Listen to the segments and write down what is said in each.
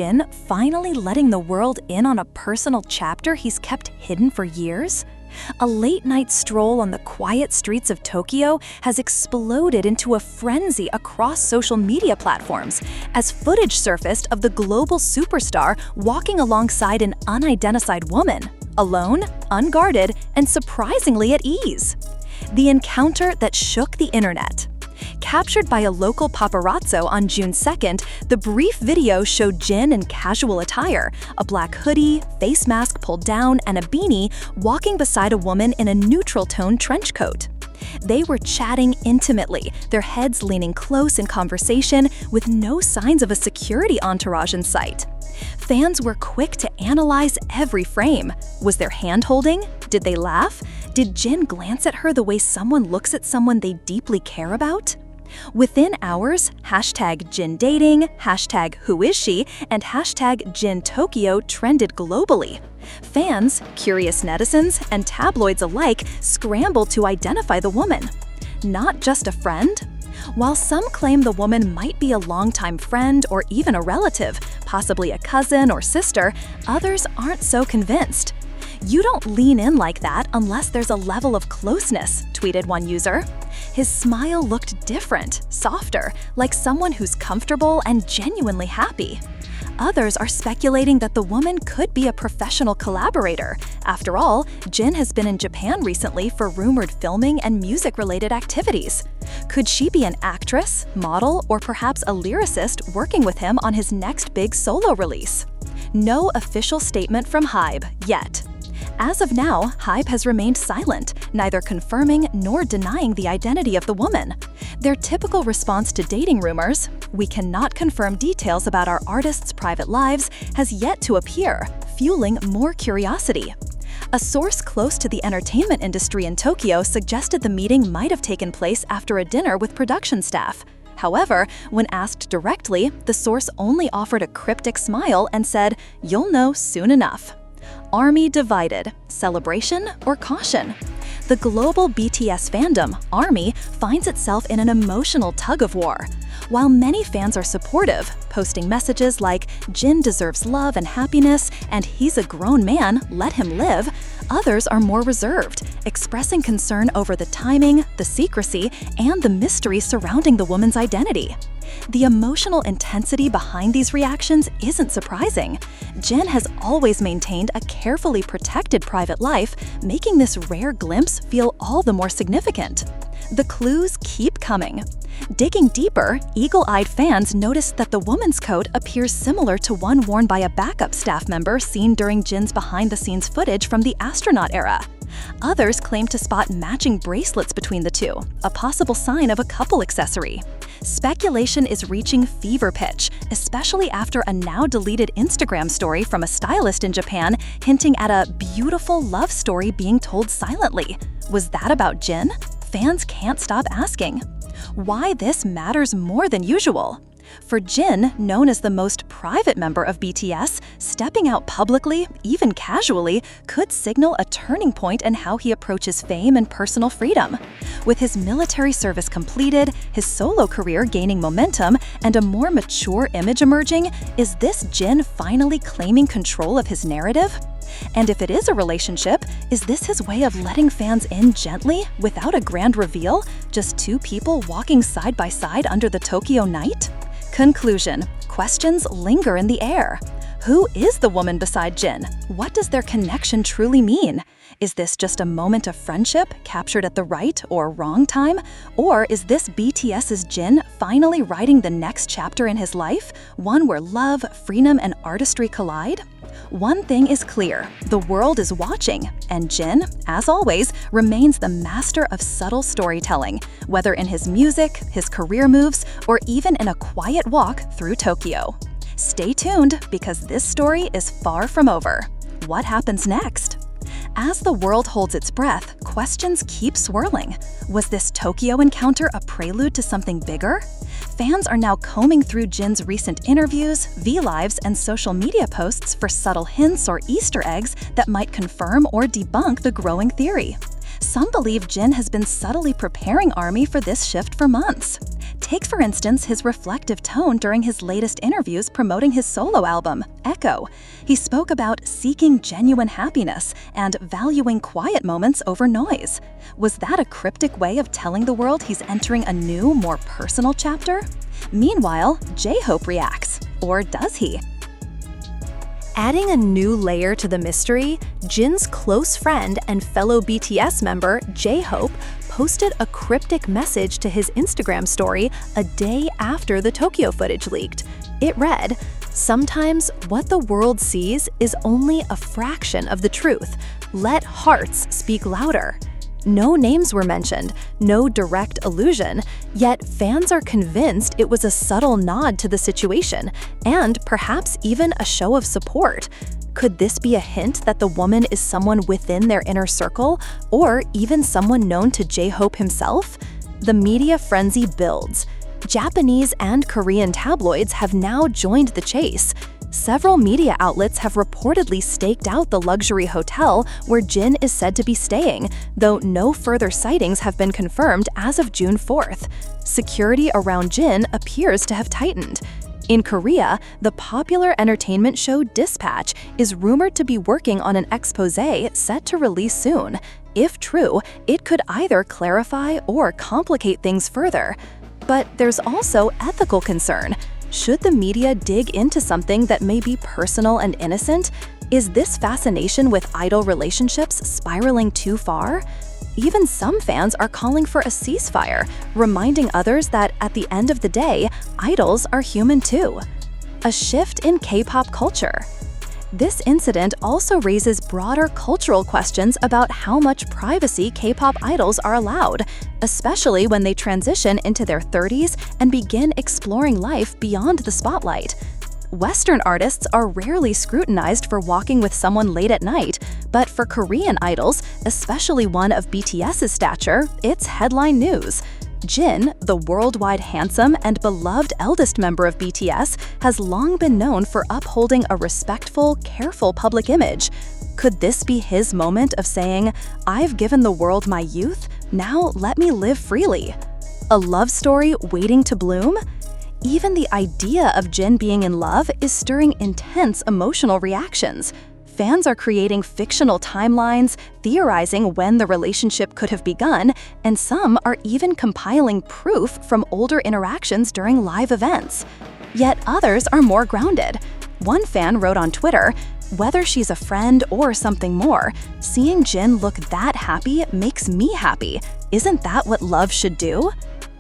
Jin finally letting the world in on a personal chapter he's kept hidden for years? A late-night stroll on the quiet streets of Tokyo has exploded into a frenzy across social media platforms as footage surfaced of the global superstar walking alongside an unidentified woman, alone, unguarded, and surprisingly at ease. The encounter that shook the internet. Captured by a local paparazzo on June 2nd, the brief video showed Jin in casual attire, a black hoodie, face mask pulled down, and a beanie, walking beside a woman in a neutral-tone trench coat. They were chatting intimately, their heads leaning close in conversation with no signs of a security entourage in sight. Fans were quick to analyze every frame. Was there hand-holding? Did they laugh? Did Jin glance at her the way someone looks at someone they deeply care about? Within hours, #JinDating, #WhoIsShe, and #JinTokyo trended globally. Fans, curious netizens, and tabloids alike scrambled to identify the woman. Not just a friend? While some claim the woman might be a longtime friend or even a relative, possibly a cousin or sister, others aren't so convinced. "You don't lean in like that unless there's a level of closeness," tweeted one user. His smile looked different, softer, like someone who's comfortable and genuinely happy. Others are speculating that the woman could be a professional collaborator. After all, Jin has been in Japan recently for rumored filming and music-related activities. Could she be an actress, model, or perhaps a lyricist working with him on his next big solo release? No official statement from HYBE yet. As of now, HYBE has remained silent, neither confirming nor denying the identity of the woman. Their typical response to dating rumors, "We cannot confirm details about our artists' private lives," has yet to appear, fueling more curiosity. A source close to the entertainment industry in Tokyo suggested the meeting might have taken place after a dinner with production staff. However, when asked directly, the source only offered a cryptic smile and said, "You'll know soon enough." Army divided, celebration or caution? The global BTS fandom, ARMY, finds itself in an emotional tug-of-war. While many fans are supportive, posting messages like, "Jin deserves love and happiness," and "He's a grown man, let him live," others are more reserved, expressing concern over the timing, the secrecy, and the mystery surrounding the woman's identity. The emotional intensity behind these reactions isn't surprising. Jin has always maintained a carefully protected private life, making this rare glimpse feel all the more significant. The clues keep coming. Digging deeper, eagle-eyed fans noticed that the woman's coat appears similar to one worn by a backup staff member seen during Jin's behind-the-scenes footage from the astronaut era. Others claim to spot matching bracelets between the two, a possible sign of a couple accessory. Speculation is reaching fever pitch, especially after a now-deleted Instagram story from a stylist in Japan hinting at a beautiful love story being told silently. Was that about Jin? Fans can't stop asking. Why this matters more than usual? For Jin, known as the most private member of BTS, stepping out publicly, even casually, could signal a turning point in how he approaches fame and personal freedom. With his military service completed, his solo career gaining momentum, and a more mature image emerging, is this Jin finally claiming control of his narrative? And if it is a relationship, is this his way of letting fans in gently, without a grand reveal, just two people walking side by side under the Tokyo night? Conclusion: questions linger in the air. Who is the woman beside Jin? What does their connection truly mean? Is this just a moment of friendship captured at the right or wrong time? Or is this BTS's Jin finally writing the next chapter in his life, one where love, freedom, and artistry collide? One thing is clear, the world is watching, and Jin, as always, remains the master of subtle storytelling, whether in his music, his career moves, or even in a quiet walk through Tokyo. Stay tuned, because this story is far from over. What happens next? As the world holds its breath, questions keep swirling. Was this Tokyo encounter a prelude to something bigger? Fans are now combing through Jin's recent interviews, V-Lives, and social media posts for subtle hints or Easter eggs that might confirm or debunk the growing theory. Some believe Jin has been subtly preparing ARMY for this shift for months. Take, for instance, his reflective tone during his latest interviews promoting his solo album, Echo. He spoke about seeking genuine happiness and valuing quiet moments over noise. Was that a cryptic way of telling the world he's entering a new, more personal chapter? Meanwhile, J-Hope reacts. Or does he? Adding a new layer to the mystery, Jin's close friend and fellow BTS member, J-Hope, posted a cryptic message to his Instagram story a day after the Tokyo footage leaked. It read, "Sometimes what the world sees is only a fraction of the truth. Let hearts speak louder." No names were mentioned, no direct allusion, yet fans are convinced it was a subtle nod to the situation, and perhaps even a show of support. Could this be a hint that the woman is someone within their inner circle, or even someone known to J-Hope himself? The media frenzy builds. Japanese and Korean tabloids have now joined the chase. Several media outlets have reportedly staked out the luxury hotel where Jin is said to be staying, though no further sightings have been confirmed as of June 4th. Security around Jin appears to have tightened. In Korea, the popular entertainment show Dispatch is rumored to be working on an exposé set to release soon. If true, it could either clarify or complicate things further. But there's also ethical concern. Should the media dig into something that may be personal and innocent? Is this fascination with idol relationships spiraling too far? Even some fans are calling for a ceasefire, reminding others that at the end of the day, idols are human too. A shift in K-pop culture. This incident also raises broader cultural questions about how much privacy K-pop idols are allowed, especially when they transition into their 30s and begin exploring life beyond the spotlight. Western artists are rarely scrutinized for walking with someone late at night, but for Korean idols, especially one of BTS's stature, it's headline news. Jin, the worldwide handsome and beloved eldest member of BTS, has long been known for upholding a respectful, careful public image. Could this be his moment of saying, "I've given the world my youth, now let me live freely"? A love story waiting to bloom? Even the idea of Jin being in love is stirring intense emotional reactions. Fans are creating fictional timelines, theorizing when the relationship could have begun, and some are even compiling proof from older interactions during live events. Yet others are more grounded. One fan wrote on Twitter, "Whether she's a friend or something more, seeing Jin look that happy makes me happy. Isn't that what love should do?"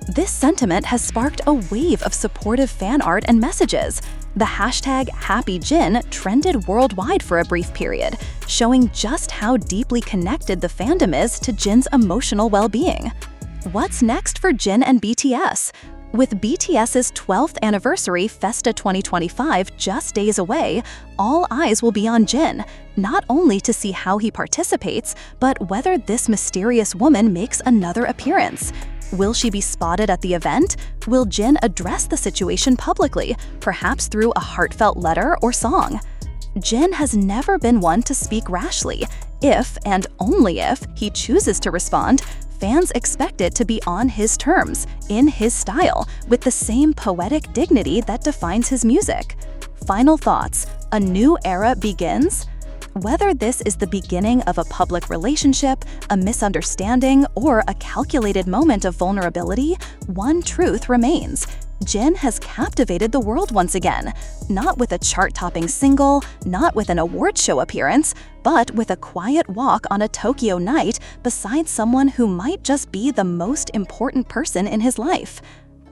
This sentiment has sparked a wave of supportive fan art and messages. The hashtag #HappyJin trended worldwide for a brief period, showing just how deeply connected the fandom is to Jin's emotional well-being. What's next for Jin and BTS? With BTS's 12th anniversary Festa 2025 just days away, all eyes will be on Jin, not only to see how he participates, but whether this mysterious woman makes another appearance. Will she be spotted at the event? Will Jin address the situation publicly, perhaps through a heartfelt letter or song? Jin has never been one to speak rashly. If, and only if, he chooses to respond, fans expect it to be on his terms, in his style, with the same poetic dignity that defines his music. Final thoughts: a new era begins? Whether this is the beginning of a public relationship, a misunderstanding, or a calculated moment of vulnerability, one truth remains. Jin has captivated the world once again, not with a chart-topping single, not with an award show appearance, but with a quiet walk on a Tokyo night beside someone who might just be the most important person in his life.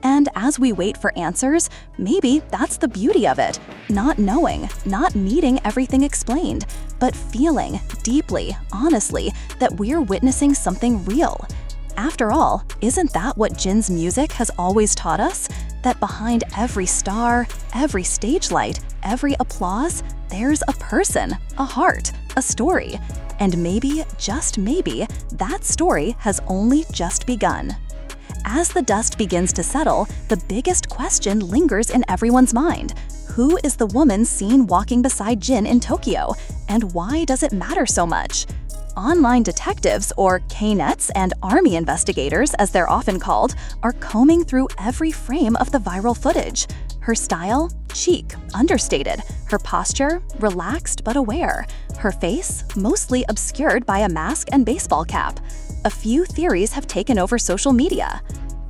And as we wait for answers, maybe that's the beauty of it. Not knowing, not needing everything explained, but feeling deeply, honestly, that we're witnessing something real. After all, isn't that what Jin's music has always taught us? That behind every star, every stage light, every applause, there's a person, a heart, a story. And maybe, just maybe, that story has only just begun. As the dust begins to settle, the biggest question lingers in everyone's mind. Who is the woman seen walking beside Jin in Tokyo, and why does it matter so much? online detectives, or K-nets, and army investigators, as they're often called, are combing through every frame of the viral footage. Her style? Chic, understated. Her posture? Relaxed but aware. Her face? Mostly obscured by a mask and baseball cap. A few theories have taken over social media.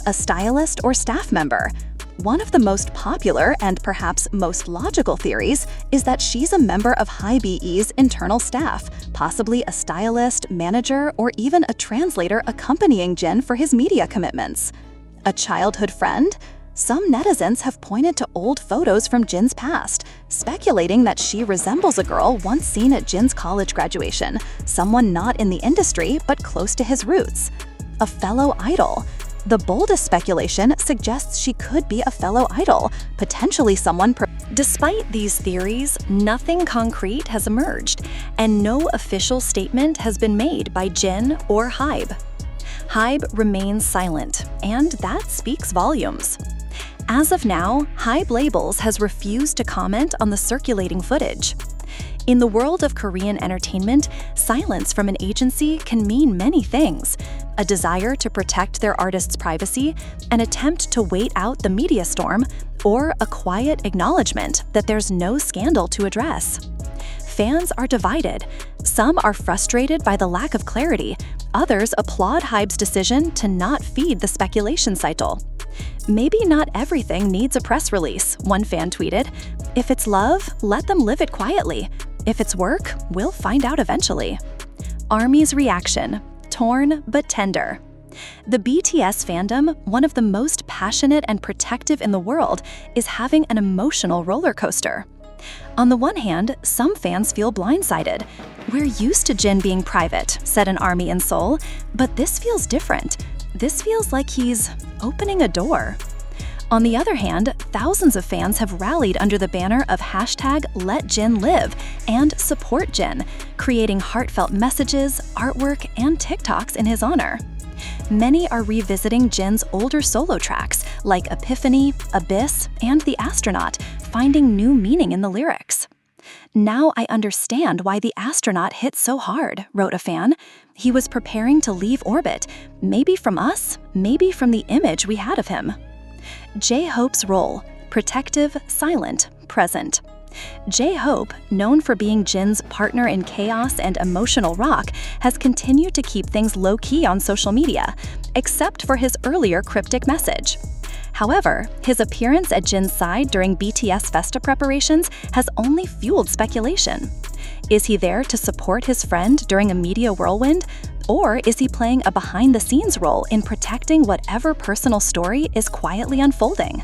A stylist or staff member? One of the most popular and perhaps most logical theories is that she's a member of HYBE's internal staff, possibly a stylist, manager, or even a translator accompanying Jin for his media commitments. A childhood friend? Some netizens have pointed to old photos from Jin's past, speculating that she resembles a girl once seen at Jin's college graduation, someone not in the industry but close to his roots. A fellow idol? The boldest speculation suggests she could be a fellow idol, potentially someone. Despite these theories, nothing concrete has emerged, and no official statement has been made by Jin or HYBE. HYBE remains silent, and that speaks volumes. As of now, HYBE Labels has refused to comment on the circulating footage. In the world of Korean entertainment, silence from an agency can mean many things: a desire to protect their artist's privacy, an attempt to wait out the media storm, or a quiet acknowledgement that there's no scandal to address. Fans are divided. Some are frustrated by the lack of clarity. Others applaud HYBE's decision to not feed the speculation cycle. "Maybe not everything needs a press release," one fan tweeted. "If it's love, let them live it quietly. If it's work, we'll find out eventually." ARMY's reaction: torn but tender. The BTS fandom, one of the most passionate and protective in the world, is having an emotional roller coaster. On the one hand, some fans feel blindsided. "We're used to Jin being private," said an ARMY in Seoul, "but this feels different. This feels like he's opening a door." On the other hand, thousands of fans have rallied under the banner of #LetJinLive and support Jin, creating heartfelt messages, artwork, and TikToks in his honor. Many are revisiting Jin's older solo tracks like Epiphany, Abyss, and The Astronaut, finding new meaning in the lyrics. "Now I understand why The Astronaut hit so hard," wrote a fan. "He was preparing to leave orbit, maybe from us, maybe from the image we had of him." J-Hope's role: protective, silent, present. J-Hope, known for being Jin's partner in chaos and emotional rock, has continued to keep things low-key on social media, except for his earlier cryptic message. However, his appearance at Jin's side during BTS Festa preparations has only fueled speculation. Is he there to support his friend during a media whirlwind? Or is he playing a behind-the-scenes role in protecting whatever personal story is quietly unfolding?